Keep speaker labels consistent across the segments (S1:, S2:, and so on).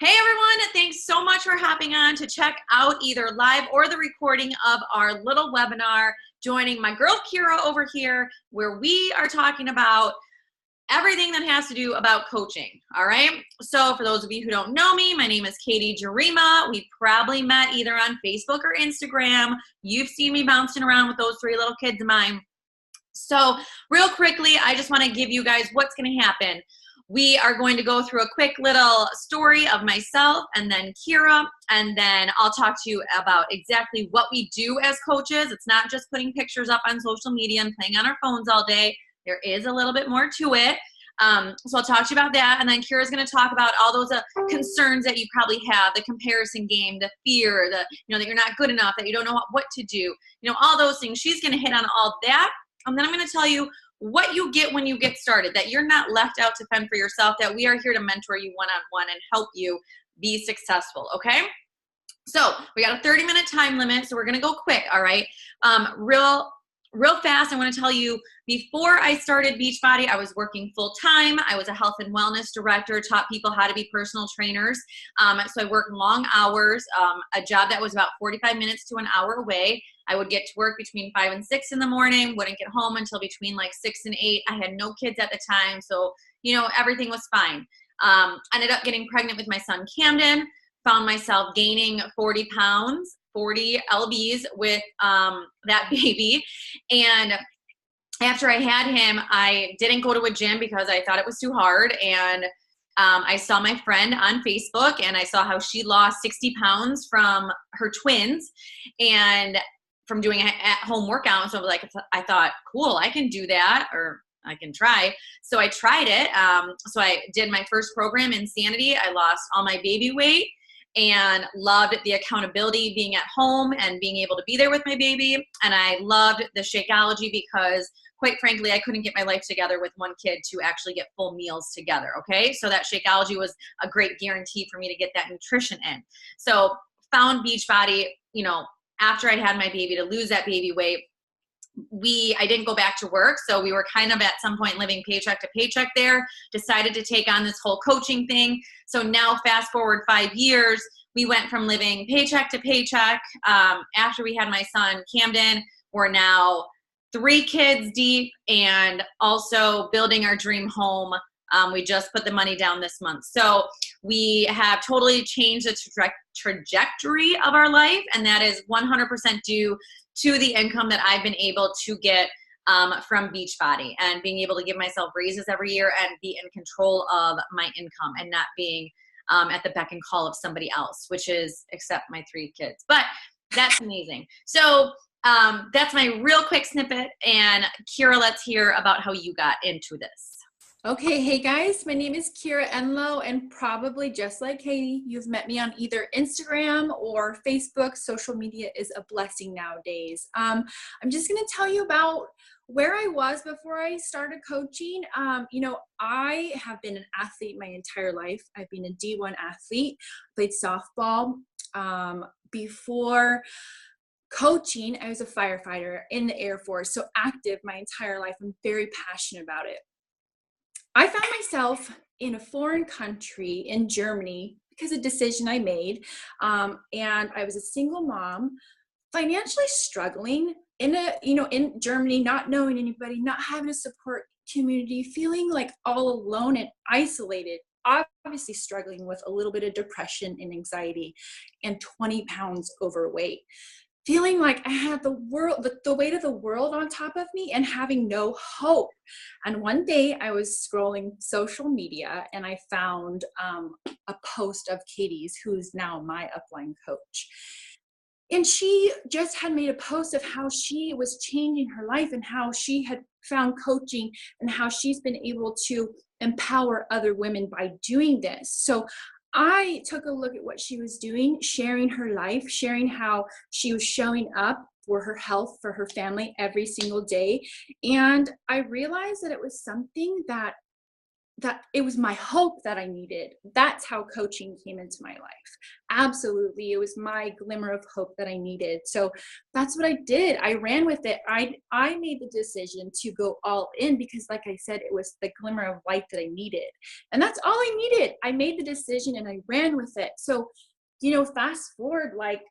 S1: Hey everyone, thanks so much for hopping on to check out either live or the recording of our little webinar, joining my girl Kira over here, where we are talking about everything that has to do about coaching, all right? So for those of you who don't know me, my name is Jarema. We probably met either on Facebook or Instagram. You've seen me bouncing around with those three little kids of mine. So real quickly, I just want to give you guys what's going to happen. We are going to go through a quick little story of myself and then Kira, and then I'll talk to you about exactly what we do as coaches. It's not just putting pictures up on social media and playing on our phones all day. There is a little bit more to it. So I'll talk to you about that, and then Kira's going to talk about all those concerns that you probably have, the comparison game, the fear, that you're not good enough, that you don't know what to do, all those things. She's going to hit on all that, and then I'm going to tell you what you get when you get started, that you're not left out to fend for yourself, that we are here to mentor you one-on-one and help you be successful, okay? So we got a 30-minute time limit, so we're going to go quick, all right? Real fast, I want to tell you, before I started Beachbody, I was working full-time. I was a health and wellness director, taught people how to be personal trainers. So I worked long hours, a job that was about 45 minutes to an hour away. I would get to work between 5 and 6 in the morning, wouldn't get home until between like 6 and 8. I had no kids at the time, so, everything was fine. Ended up getting pregnant with my son, Camden, found myself gaining 40 pounds, 40 lbs with that baby. And after I had him, I didn't go to a gym because I thought it was too hard. And I saw my friend on Facebook, and I saw how she lost 60 pounds from her twins and from doing an at-home workout. So I thought, cool, I can do that, or I can try. So I tried it. So I did my first program, Insanity. I lost all my baby weight and loved the accountability, being at home and being able to be there with my baby. And I loved the Shakeology because, quite frankly, I couldn't get my life together with one kid to actually get full meals together, okay? So that Shakeology was a great guarantee for me to get that nutrition in. So found Beachbody, after I had my baby, to lose that baby weight. I didn't go back to work, so we were kind of at some point living paycheck to paycheck there, decided to take on this whole coaching thing. So now fast forward 5 years, we went from living paycheck to paycheck. After we had my son, Camden, we're now 3 kids deep and also building our dream home. We just put the money down this month. So we have totally changed the trajectory of our life, and that is 100% due to the income that I've been able to get from Beachbody, and being able to give myself raises every year and be in control of my income and not being at the beck and call of somebody else, which is, except my 3 kids. But that's amazing. So that's my real quick snippet. And Kira, let's hear about how you got into this.
S2: Okay, hey guys, my name is Kira Enlow, and probably just like Katie, you've met me on either Instagram or Facebook. Social media is a blessing nowadays. I'm just going to tell you about where I was before I started coaching. I have been an athlete my entire life. I've been a D1 athlete, played softball. Before coaching, I was a firefighter in the Air Force, so active my entire life. I'm very passionate about it. I found myself in a foreign country in Germany because of a decision I made. And I was a single mom, financially struggling in Germany, not knowing anybody, not having a support community, feeling like all alone and isolated, obviously struggling with a little bit of depression and anxiety, and 20 pounds overweight. Feeling like I had the weight of the world on top of me and having no hope. And one day I was scrolling social media and I found a post of Katie's, who's now my upline coach. And she just had made a post of how she was changing her life and how she had found coaching and how she's been able to empower other women by doing this. So I took a look at what she was doing, sharing her life, sharing how she was showing up for her health, for her family every single day. And I realized that it was something that that it was my hope that I needed. That's how coaching came into my life. Absolutely. It was my glimmer of hope that I needed. So that's what I did. I ran with it. I made the decision to go all in because, like I said, it was the glimmer of light that I needed. And that's all I needed. I made the decision and I ran with it. So, fast forward like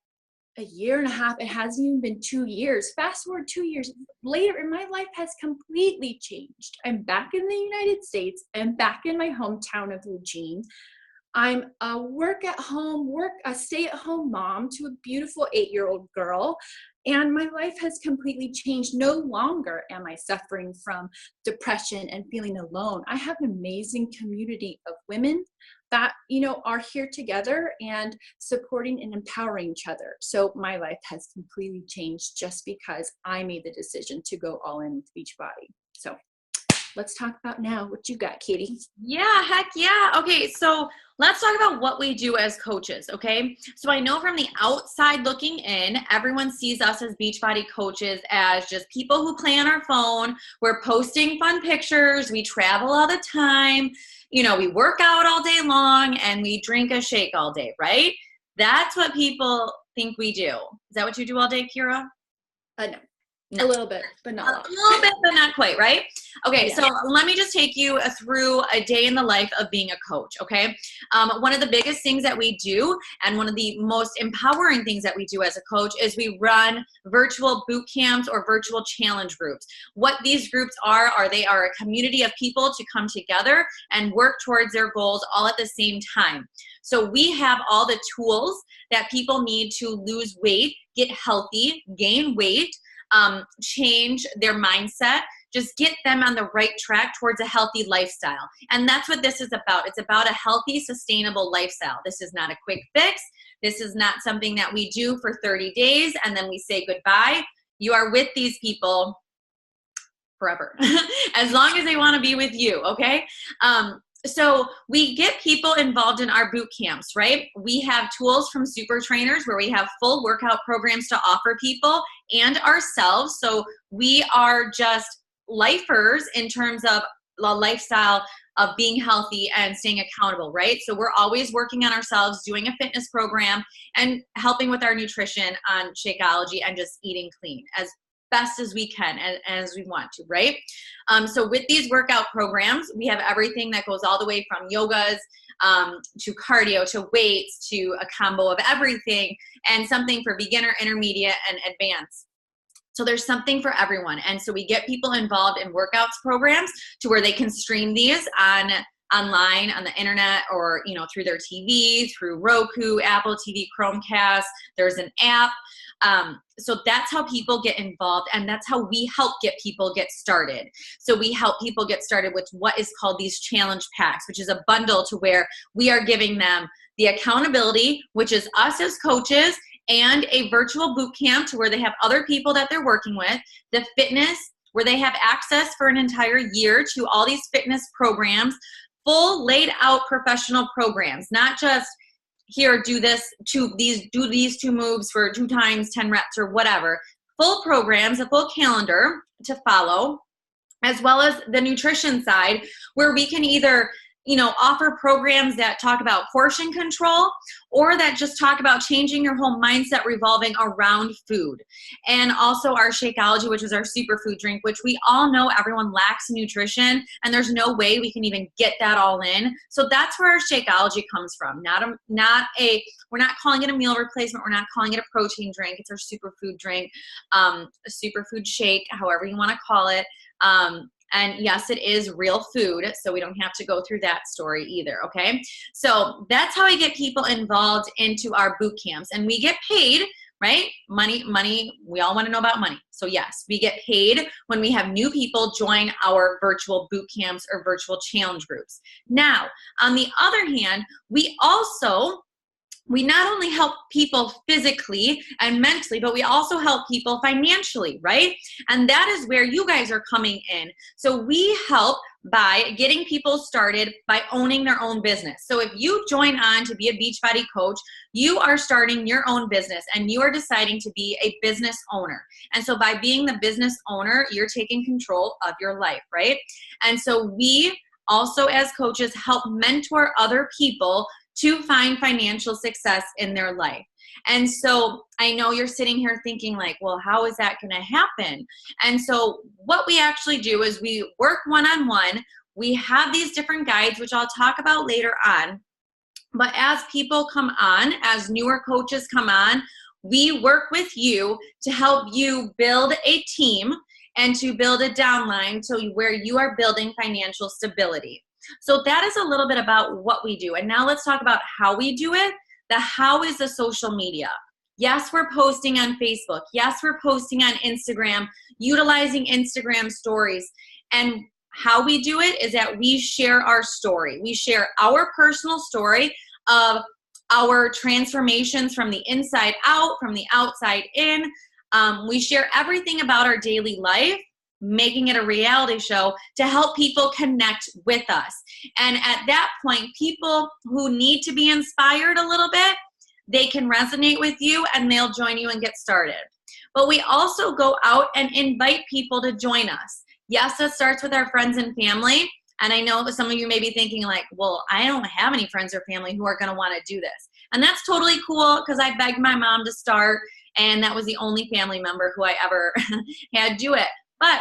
S2: a year and a half, it hasn't even been 2 years. Fast forward 2 years later, and my life has completely changed. I'm back in the United States. I'm back in my hometown of Eugene. I'm a stay-at-home mom to a beautiful 8-year-old girl. And my life has completely changed. No longer am I suffering from depression and feeling alone. I have an amazing community of women that, are here together and supporting and empowering each other. So my life has completely changed just because I made the decision to go all in with Beachbody. So let's talk about now what you got, Katie.
S1: Yeah, heck yeah. Okay, so let's talk about what we do as coaches, okay? So I know from the outside looking in, everyone sees us as Beachbody coaches as just people who play on our phone. We're posting fun pictures. We travel all the time. We work out all day long and we drink a shake all day, right? That's what people think we do. Is that what you do all day, Kira?
S2: No. A little bit, but not a lot.
S1: A little bit, but not quite, right? Okay,
S2: Yeah.
S1: So let me just take you through a day in the life of being a coach, okay? One of the biggest things that we do, and one of the most empowering things that we do as a coach, is we run virtual boot camps or virtual challenge groups. What these groups are they are a community of people to come together and work towards their goals all at the same time. So we have all the tools that people need to lose weight, get healthy, gain weight, change their mindset, just get them on the right track towards a healthy lifestyle. And that's what this is about. It's about a healthy, sustainable lifestyle. This is not a quick fix. This is not something that we do for 30 days and then we say goodbye. You are with these people forever, as long as they want to be with you, okay? So we get people involved in our boot camps, right? We have tools from super trainers where we have full workout programs to offer people and ourselves. So we are just lifers in terms of the lifestyle of being healthy and staying accountable, right? So we're always working on ourselves, doing a fitness program and helping with our nutrition on Shakeology and just eating clean as best as we can and as we want to, right? So with these workout programs, we have everything that goes all the way from yogas to cardio to weights to a combo of everything and something for beginner, intermediate, and advanced. So there's something for everyone. And so we get people involved in workouts programs to where they can stream these online on the internet or, through their TV, through Roku, Apple TV, Chromecast. There's an app. So that's how people get involved and that's how we help get people get started. So we help people get started with what is called these challenge packs, which is a bundle to where we are giving them the accountability, which is us as coaches, and a virtual boot camp to where they have other people that they're working with, the fitness where they have access for an entire year to all these fitness programs, full laid out professional programs, not just here, do these 2 moves for 2 times 10 reps or whatever. Full programs, a full calendar to follow, as well as the nutrition side where we can either offer programs that talk about portion control or that just talk about changing your whole mindset revolving around food. And also our Shakeology, which is our superfood drink, which we all know everyone lacks nutrition and there's no way we can even get that all in. So that's where our Shakeology comes from. We're not calling it a meal replacement. We're not calling it a protein drink. It's our superfood drink, a superfood shake, however you want to call it. And yes, it is real food, so we don't have to go through that story either, okay? So that's how we get people involved into our boot camps. And we get paid, right? Money, we all want to know about money. So yes, we get paid when we have new people join our virtual boot camps or virtual challenge groups. Now, on the other hand, we not only help people physically and mentally, but we also help people financially, right? And that is where you guys are coming in. So we help by getting people started by owning their own business. So if you join on to be a Beachbody coach, you are starting your own business and you are deciding to be a business owner. And so by being the business owner, you're taking control of your life, right? And so we also as coaches help mentor other people to find financial success in their life. And so I know you're sitting here thinking like, well, how is that going to happen? And so what we actually do is we work one-on-one. We have these different guides, which I'll talk about later on. But as people come on, as newer coaches come on, we work with you to help you build a team and to build a downline to where you are building financial stability. So that is a little bit about what we do. And now let's talk about how we do it. The how is the social media. Yes, we're posting on Facebook. Yes, we're posting on Instagram, utilizing Instagram stories. And how we do it is that we share our story. We share our personal story of our transformations from the inside out, from the outside in. We share everything about our daily life, making it a reality show to help people connect with us. And at that point, people who need to be inspired a little bit, they can resonate with you and they'll join you and get started. But we also go out and invite people to join us. Yes, that starts with our friends and family. And I know that some of you may be thinking like, well, I don't have any friends or family who are going to want to do this. And that's totally cool because I begged my mom to start and that was the only family member who I ever had do it. But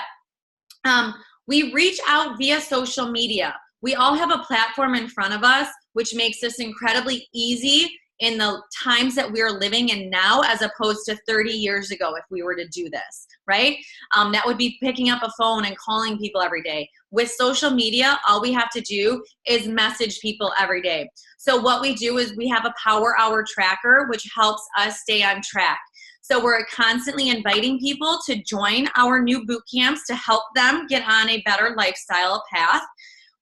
S1: we reach out via social media. We all have a platform in front of us, which makes this incredibly easy in the times that we're living in now, as opposed to 30 years ago if we were to do this, right? That would be picking up a phone and calling people every day. With social media, all we have to do is message people every day. So what we do is we have a power hour tracker, which helps us stay on track. So we're constantly inviting people to join our new boot camps to help them get on a better lifestyle path.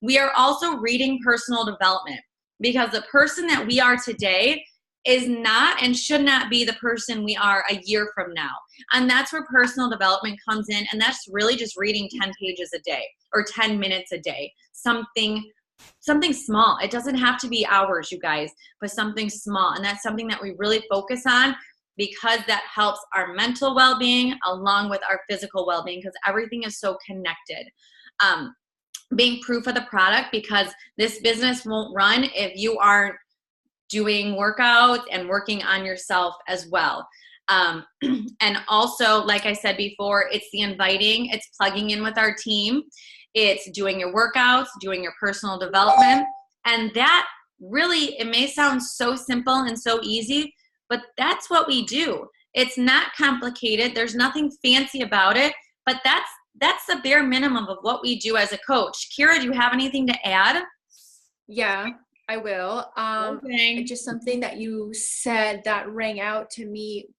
S1: We are also reading personal development because the person that we are today is not and should not be the person we are a year from now. And that's where personal development comes in. And that's really just reading 10 pages a day or 10 minutes a day, something small. It doesn't have to be hours, you guys, but something small. And that's something that we really focus on because that helps our mental well-being along with our physical well-being because everything is so connected. Being proof of the product because this business won't run if you aren't doing workouts and working on yourself as well. And also, like I said before, it's the inviting, it's plugging in with our team, it's doing your workouts, doing your personal development. And that really, it may sound so simple and so easy, but that's what we do. It's not complicated. There's nothing fancy about it, but that's the bare minimum of what we do as a coach. Kira, do you have anything to add?
S2: Yeah, I will.
S1: Okay.
S2: Just something that you said that rang out to me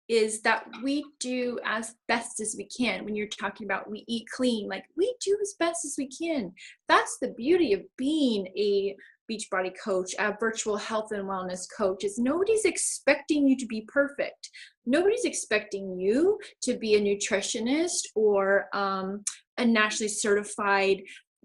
S2: is that we do as best as we can. When you're talking about we eat clean, like we do as best as we can. That's the beauty of being a Beachbody coach, a virtual health and wellness coach, is nobody's expecting you to be perfect. Nobody's expecting you to be a nutritionist or a nationally certified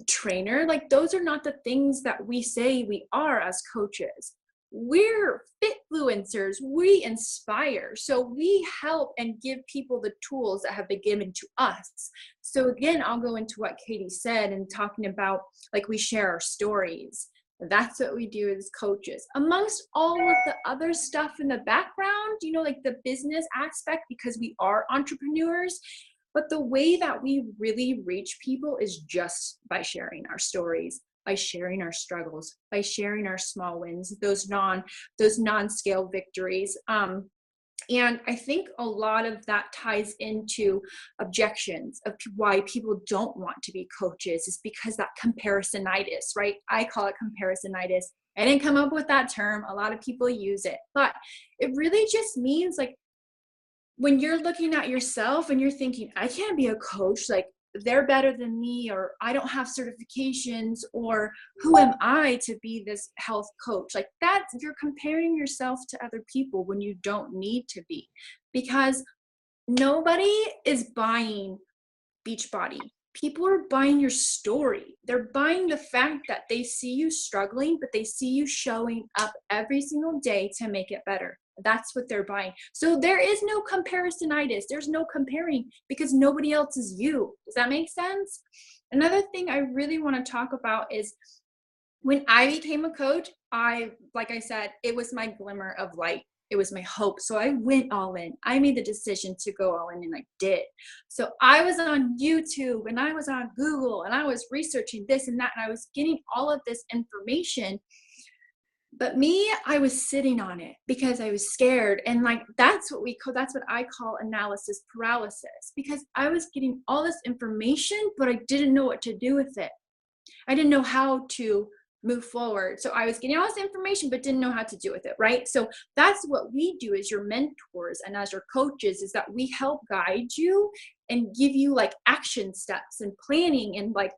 S2: trainer. Like those are not the things that we say we are as coaches. We're fitfluencers. We inspire. So we help and give people the tools that have been given to us. So again, I'll go into what Katie said and talking about like we share our stories. That's what we do as coaches. Amongst all of the other stuff in the background, you know, like the business aspect, because we are entrepreneurs, but the way that we really reach people is just by sharing our stories, by sharing our struggles, by sharing our small wins, those non-scale victories. And I think a lot of that ties into objections of why people don't want to be coaches is because that comparisonitis, right? I call it comparisonitis. I didn't come up with that term. A lot of people use it, but it really just means like when you're looking at yourself and you're thinking, I can't be a coach, like they're better than me, or I don't have certifications, or who am I to be this health coach? Like that, you're comparing yourself to other people when you don't need to be, because nobody is buying Beachbody. People are buying your story. They're buying the fact that they see you struggling, but they see you showing up every single day to make it better. That's what they're buying. So there is no comparisonitis. There's no comparing because nobody else is you. Does that make sense? Another thing I really want to talk about is when I became a coach, like I said, it was my glimmer of light. It was my hope. So I went all in. I made the decision to go all in, and I did. So I was on YouTube and I was on Google and I was researching this and that, and I was getting all of this information. But me, I was sitting on it because I was scared. And like, that's what I call analysis paralysis, because I was getting all this information, but I didn't know what to do with it. I didn't know how to move forward. So I was getting all this information, but didn't know how to do with it, right? So that's what we do as your mentors and as your coaches, is that we help guide you and give you like action steps and planning. And like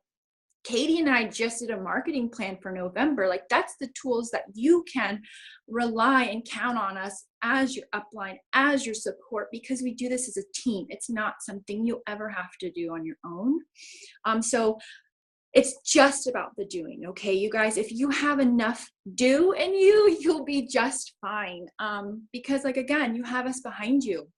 S2: Katie and I just did a marketing plan for November. Like, that's the tools that you can rely and count on us as your upline, as your support, because we do this as a team. It's not something you'll ever have to do on your own. So it's just about the doing, okay, you guys? If you have enough do in you, you'll be just fine. Because like, again, you have us behind you.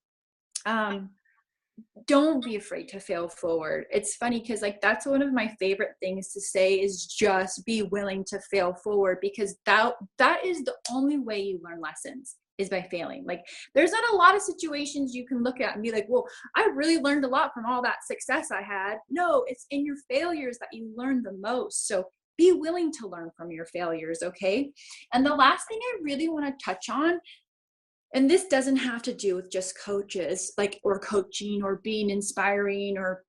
S2: Don't be afraid to fail forward. It's funny because like, that's one of my favorite things to say, is just be willing to fail forward, because that is the only way you learn lessons, is by failing. Like, there's not a lot of situations you can look at and be like, well, I really learned a lot from all that success I had. No, it's in your failures that you learn the most. So be willing to learn from your failures, okay? And the last thing I really want to touch on, and this doesn't have to do with just coaches, like, or coaching or being inspiring or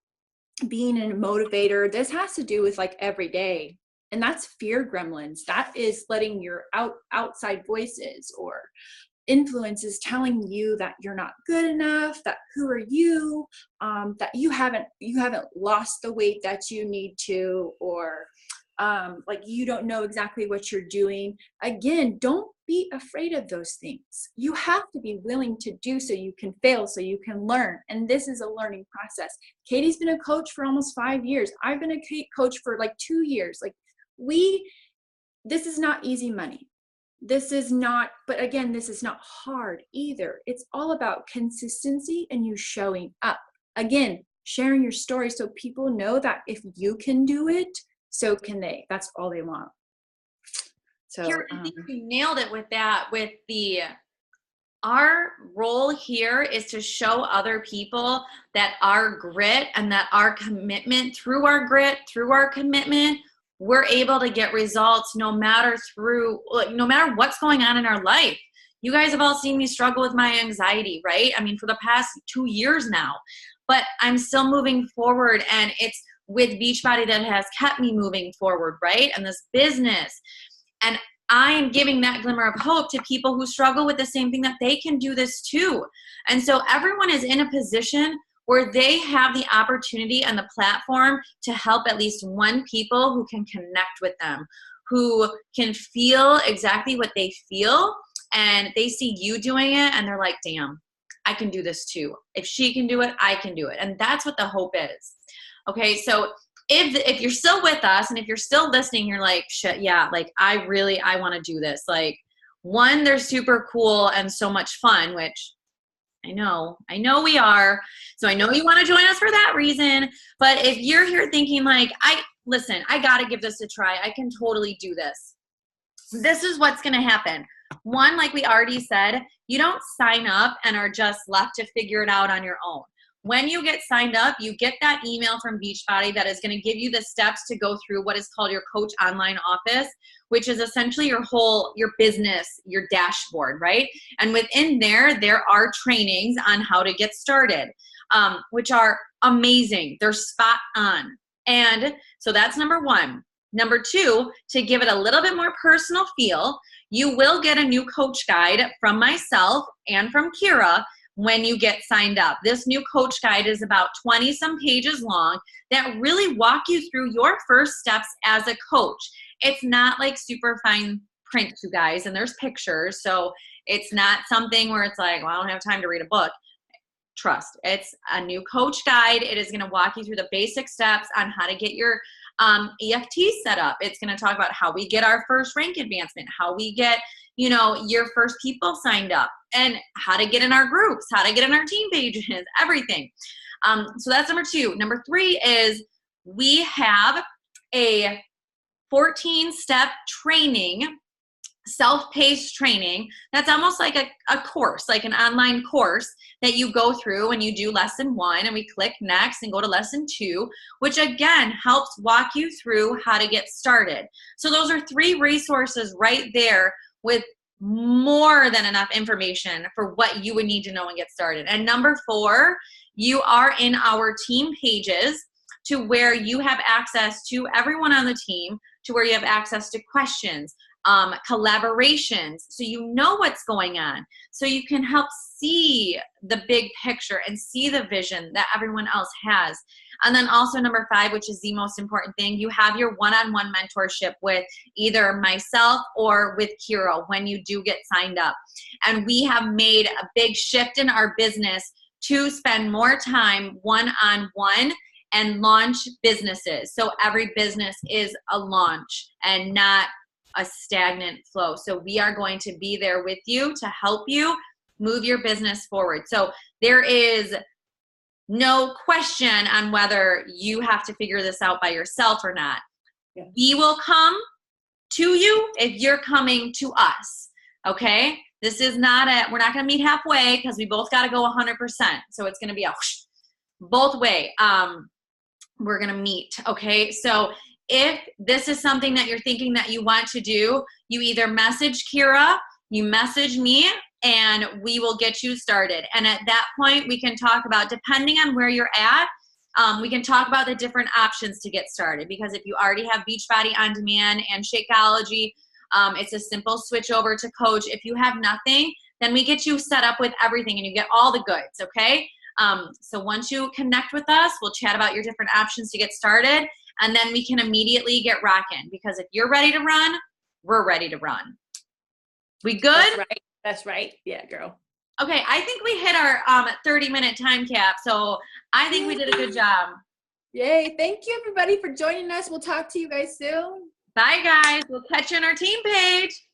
S2: being a motivator. This has to do with like every day. And that's fear gremlins. That is letting your outside voices or influences telling you that you're not good enough, that who are you, that you haven't lost the weight that you need to, or like you don't know exactly what you're doing. Again, don't be afraid of those things. You have to be willing to do, so you can fail, so you can learn. And this is a learning process. Katie's been a coach for almost 5 years. I've been a coach for like 2 years. Like, this is not easy money. This is not, but again, this is not hard either. It's all about consistency and you showing up. Again, sharing your story so people know that if you can do it, so can they. That's all they want. So
S1: Kira, I think you nailed it with that. Our role here is to show other people that our grit and that our commitment, through our grit, through our commitment, we're able to get results no matter what's going on in our life. You guys have all seen me struggle with my anxiety, right? I mean, for the past 2 years now, but I'm still moving forward, and it's with Beachbody that has kept me moving forward, right? And this business. And I'm giving that glimmer of hope to people who struggle with the same thing, that they can do this too. And so everyone is in a position where they have the opportunity and the platform to help at least one people who can connect with them, who can feel exactly what they feel, and they see you doing it and they're like, damn, I can do this too. If she can do it, I can do it. And that's what the hope is. Okay, so if you're still with us and if you're still listening, you're like, shit, yeah, like I want to do this. Like, one, they're super cool and so much fun, which I know we are. So I know you want to join us for that reason. But if you're here thinking like, I got to give this a try. I can totally do this. This is what's going to happen. One, like we already said, you don't sign up and are just left to figure it out on your own. When you get signed up, you get that email from Beachbody that is going to give you the steps to go through what is called your Coach Online Office, which is essentially your business, your dashboard, right? And within there are trainings on how to get started, which are amazing. They're spot on. And so that's number one. Number two, to give it a little bit more personal feel, you will get a new coach guide from myself and from Kira when you get signed up. This new coach guide is about 20 some pages long that really walk you through your first steps as a coach. It's not like super fine print, you guys, and there's pictures. So it's not something where it's like, well, I don't have time to read a book. Trust, it's a new coach guide. It is going to walk you through the basic steps on how to get your EFT set up. It's going to talk about how we get our first rank advancement, how we get, your first people signed up, and how to get in our groups, how to get in our team pages, everything. So that's number two. Number three is we have a 14-step training, self-paced training that's almost like a course, like an online course that you go through when you do lesson 1, and we click next and go to lesson 2, which again helps walk you through how to get started. So those are 3 resources right there with more than enough information for what you would need to know and get started. And number 4, you are in our team pages, to where you have access to everyone on the team, to where you have access to questions, collaborations, so you know what's going on, so you can help see the big picture and see the vision that everyone else has. And then also number 5, which is the most important thing, you have your one-on-one mentorship with either myself or with Kira when you do get signed up. And we have made a big shift in our business to spend more time one-on-one and launch businesses. So every business is a launch and not a stagnant flow. So we are going to be there with you to help you move your business forward. So there is no question on whether you have to figure this out by yourself or not.
S2: Yeah.
S1: We will come to you if you're coming to us. Okay? This is not we're not going to meet halfway, because we both got to go 100%. So it's going to be a whoosh, both way. We're going to meet. Okay? So if this is something that you're thinking that you want to do, you either message Kira, you message me, and we will get you started. And at that point, we can talk about, depending on where you're at, we can talk about the different options to get started. Because if you already have Beachbody On Demand and Shakeology, it's a simple switch over to Coach. If you have nothing, then we get you set up with everything and you get all the goods, okay? So once you connect with us, we'll chat about your different options to get started, and then we can immediately get rocking. Because if you're ready to run, we're ready to run. We good?
S2: That's right. That's right. Yeah, girl.
S1: Okay, I think we hit our 30-minute time cap, so I think we did a good job.
S2: Yay. Thank you, everybody, for joining us. We'll talk to you guys soon.
S1: Bye, guys. We'll catch you on our team page.